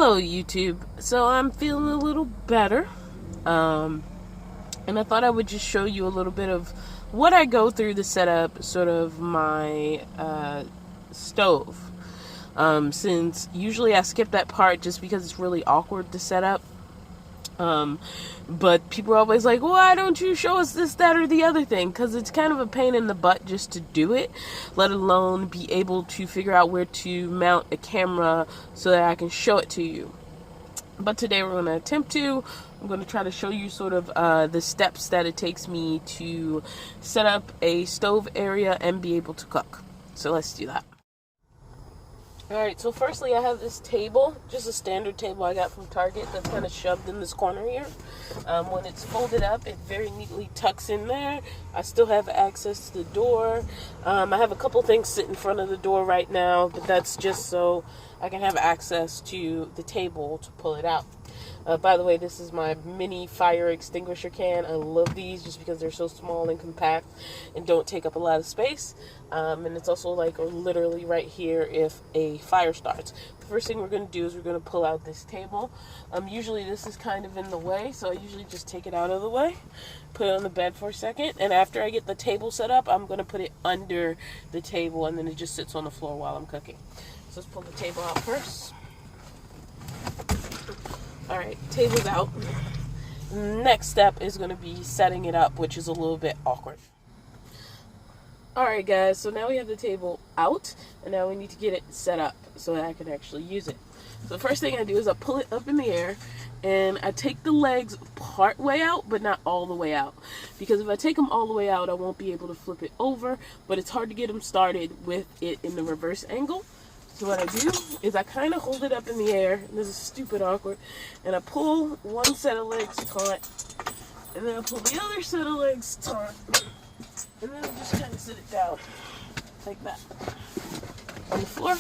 Hello YouTube. So I'm feeling a little better, and I thought I would just show you a little bit of what I go through to set up sort of my stove, since usually I skip that part just because it's really awkward to set up. But people are always like, why don't you show us this, that, or the other thing? Because it's kind of a pain in the butt just to do it, let alone be able to figure out where to mount a camera so that I can show it to you. But today we're going to attempt to. I'm going to try to show you sort of the steps that it takes me to set up a stove area and be able to cook. So let's do that. Alright, so firstly I have this table, just a standard table I got from Target that's kind of shoved in this corner here. When it's folded up, it very neatly tucks in there. I still have access to the door. I have a couple things sit in front of the door right now, but that's just so I can have access to the table to pull it out. By the way, this is my mini fire extinguisher can. I love these just because they're so small and compact and don't take up a lot of space. And it's also like literally right here if a fire starts. The first thing we're going to do is we're going to pull out this table. Usually this is kind of in the way, so I usually just take it out of the way, put it on the bed for a second, and after I get the table set up, I'm going to put it under the table, and then it just sits on the floor while I'm cooking. So let's pull the table out first. Alright, table's out. Next step is going to be setting it up, which is a little bit awkward. Alright guys, so now we have the table out, and now we need to get it set up so that I can actually use it. So the first thing I do is I pull it up in the air, and I take the legs part way out, but not all the way out. Because if I take them all the way out, I won't be able to flip it over, but it's hard to get them started with it in the reverse angle. So what I do is I kind of hold it up in the air, and this is stupid awkward, and I pull one set of legs taut, and then I pull the other set of legs taut, and then I just kind of sit it down, like that, on the floor.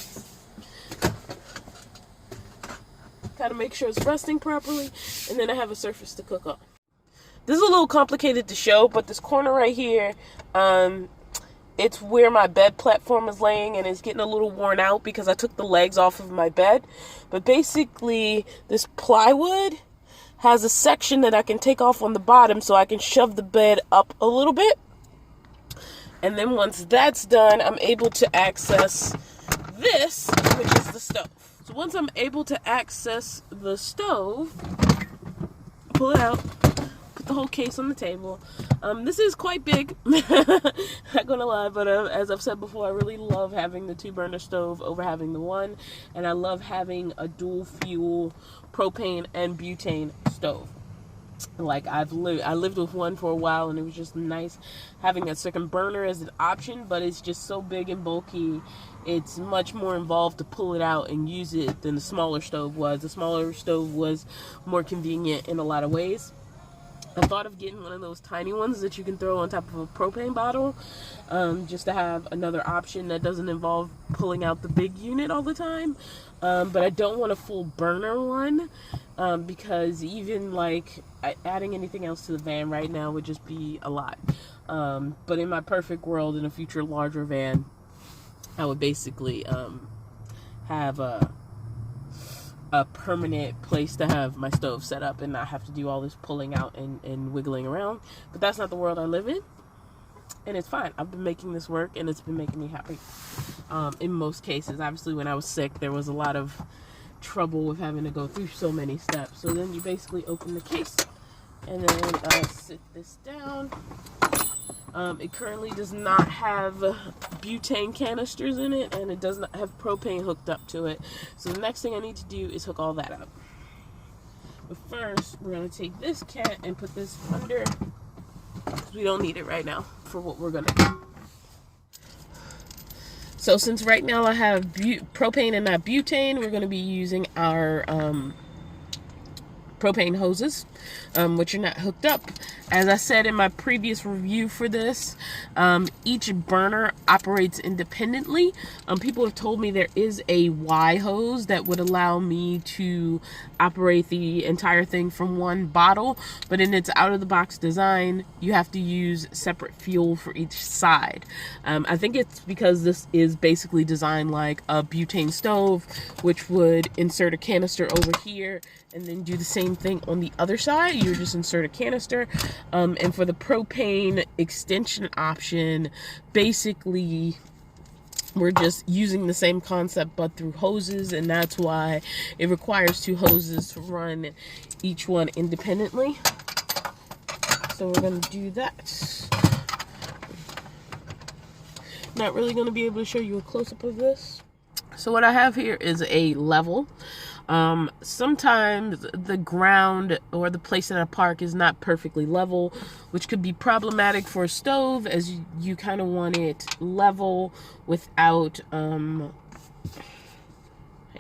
Kind of make sure it's resting properly, and then I have a surface to cook on. This is a little complicated to show, but this corner right here, it's where my bed platform is laying, and it's getting a little worn out because I took the legs off of my bed. But basically, this plywood has a section that I can take off on the bottom so I can shove the bed up a little bit. And then once that's done, I'm able to access this, which is the stove. So once I'm able to access the stove, pull it out, put the whole case on the table. This is quite big, not gonna lie, but as I've said before, I really love having the 2-burner stove over having the one, and I love having a dual fuel propane and butane stove. Like I lived with one for a while, and it was just nice having a second burner as an option, but it's just so big and bulky. It's much more involved to pull it out and use it than the smaller stove was. The smaller stove was more convenient in a lot of ways. I thought of getting one of those tiny ones that you can throw on top of a propane bottle, just to have another option that doesn't involve pulling out the big unit all the time. But I don't want a full burner one, because even like adding anything else to the van right now would just be a lot. But in my perfect world, in a future larger van, I would basically have a permanent place to have my stove set up and not have to do all this pulling out and wiggling around. But that's not the world I live in, and it's fine. I've been making this work, and it's been making me happy in most cases. Obviously, when I was sick, there was a lot of trouble with having to go through so many steps. So then you basically open the case, and then sit this down. It currently does not have butane canisters in it, and it does not have propane hooked up to it. So the next thing I need to do is hook all that up. But first, we're going to take this cat and put this under, because we don't need it right now for what we're going to do. So since right now I have propane and not butane, we're going to be using our propane hoses, which are not hooked up. As I said in my previous review for this, each burner operates independently. People have told me there is a Y hose that would allow me to operate the entire thing from one bottle, but in its out-of-the-box design, you have to use separate fuel for each side. I think it's because this is basically designed like a butane stove, which would insert a canister over here and then do the same thing on the other side. You just insert a canister. And for the propane extension option, basically we're just using the same concept but through hoses, and that's why it requires 2 hoses to run each one independently. So we're going to do that. Not really going to be able to show you a close-up of this. So what I have here is a level. Sometimes the ground or the place that I park is not perfectly level, which could be problematic for a stove, as you kind of want it level without, hang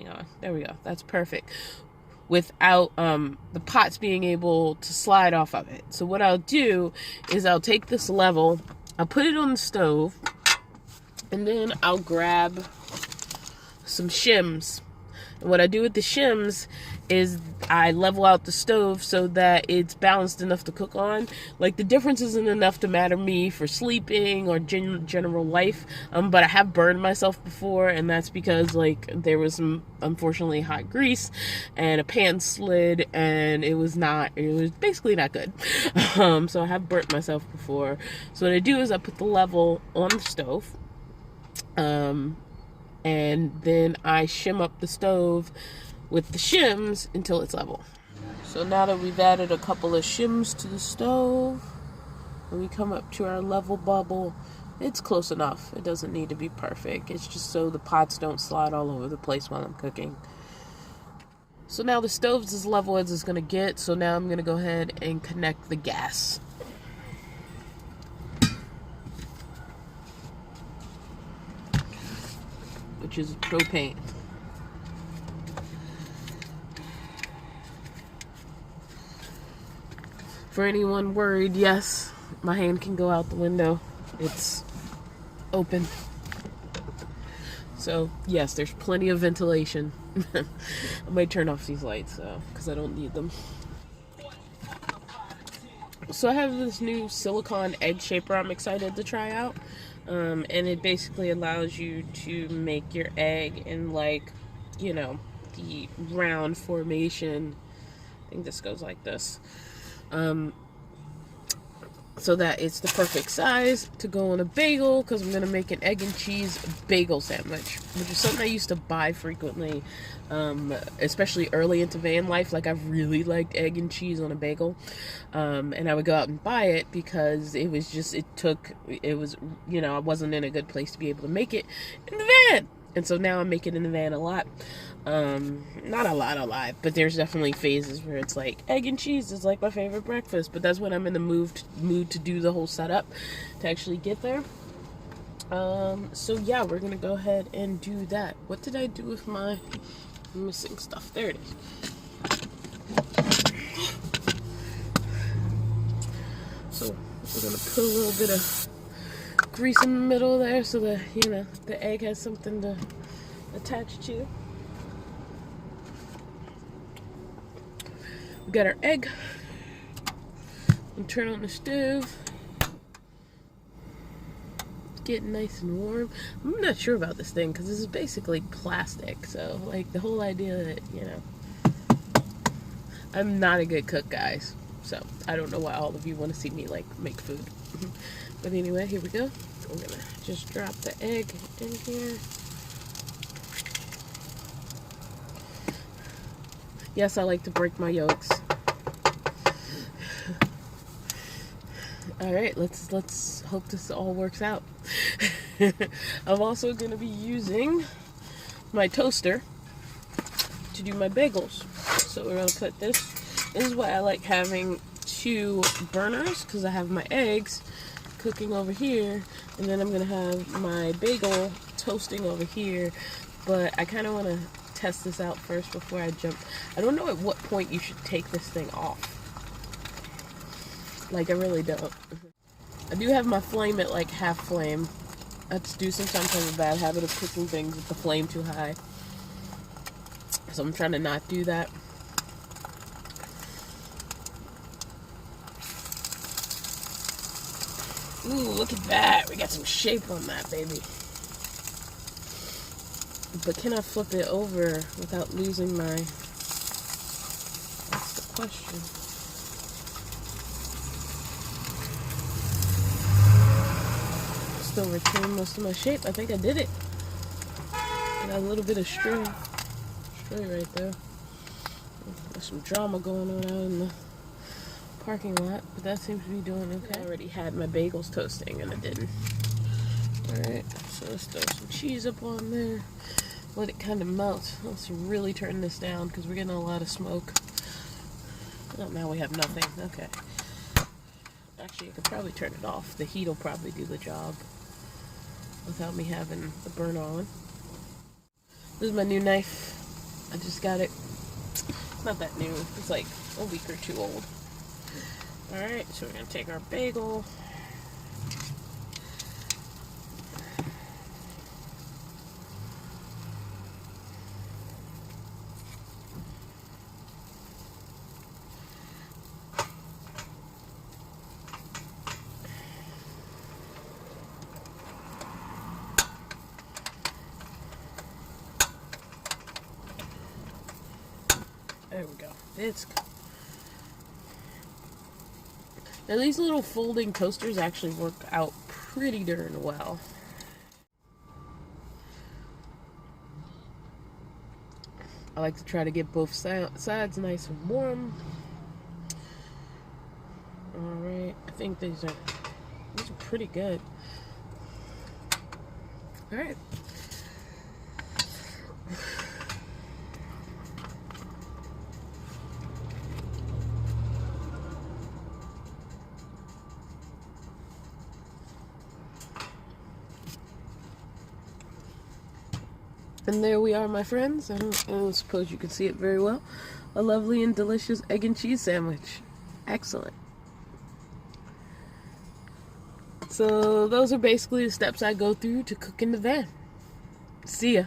on, there we go, that's perfect, without the pots being able to slide off of it. So what I'll do is I'll take this level, I'll put it on the stove, and then I'll grab some shims. And what I do with the shims is I level out the stove so that it's balanced enough to cook on. Like, the difference isn't enough to matter me for sleeping or general life, but I have burned myself before, and that's because, like, there was some unfortunately hot grease and a pan slid, and it was basically not good. So I have burnt myself before. So what I do is I put the level on the stove, and then I shim up the stove with the shims until it's level. So now that we've added a couple of shims to the stove, when we come up to our level bubble, it's close enough. It doesn't need to be perfect. It's just so the pots don't slide all over the place while I'm cooking. So now the stove's as level as it's gonna get, so now I'm gonna go ahead and connect the gas. Which is propane. For anyone worried, yes, my hand can go out the window. It's open. So, yes, there's plenty of ventilation. I might turn off these lights, because I don't need them. So I have this new silicone egg shaper I'm excited to try out. And it basically allows you to make your egg in, like, you know, the round formation. I think this goes like this. So that it's the perfect size to go on a bagel, because I'm going to make an egg and cheese bagel sandwich, which is something I used to buy frequently, especially early into van life. Like, I really liked egg and cheese on a bagel, and I would go out and buy it because it was, you know, I wasn't in a good place to be able to make it in the van. And so now I make it in the van a lot. Not a lot, but there's definitely phases where it's like egg and cheese is like my favorite breakfast, but that's when I'm in the mood to do the whole setup to actually get there. So yeah, we're gonna go ahead and do that. What did I do with my missing stuff? There it is. So we're gonna put a little bit of grease in the middle there so that, you know, the egg has something to attach to. We got our egg. And turn on the stove. It's getting nice and warm. I'm not sure about this thing because this is basically plastic. So, like, the whole idea that, you know, I'm not a good cook, guys. So I don't know why all of you want to see me, like, make food. But anyway, here we go. I'm gonna just drop the egg in here. Yes, I like to break my yolks. All right, let's hope this all works out. I'm also gonna be using my toaster to do my bagels. So we're gonna put this. This is why I like having 2 burners, because I have my eggs cooking over here, and then I'm gonna have my bagel toasting over here. But I kind of want to test this out first before I jump. I don't know at what point you should take this thing off. Like, I really don't. I do have my flame at like half flame. I do sometimes have a bad habit of cooking things with the flame too high. So I'm trying to not do that. Ooh, look at that. We got some shape on that, baby. But can I flip it over without losing my... That's the question. Still retain most of my shape. I think I did it. Got a little bit of stray right there. There's some drama going on out in the parking lot, but that seems to be doing okay. I already had my bagels toasting and it didn't. Alright, so let's throw some cheese up on there. Let it kind of melt. Let's really turn this down because we're getting a lot of smoke. Oh, now we have nothing. Okay. Actually, I could probably turn it off. The heat will probably do the job without me having the burn on. This is my new knife. I just got it. It's not that new. It's like a week or two old. Alright, so we're going to take our bagel. There we go. It's good. Now these little folding toasters actually work out pretty darn well. I like to try to get both sides nice and warm. Alright, I think these are pretty good. Alright. And there we are, my friends. I don't suppose you can see it very well. A lovely and delicious egg and cheese sandwich. Excellent. So those are basically the steps I go through to cook in the van. See ya.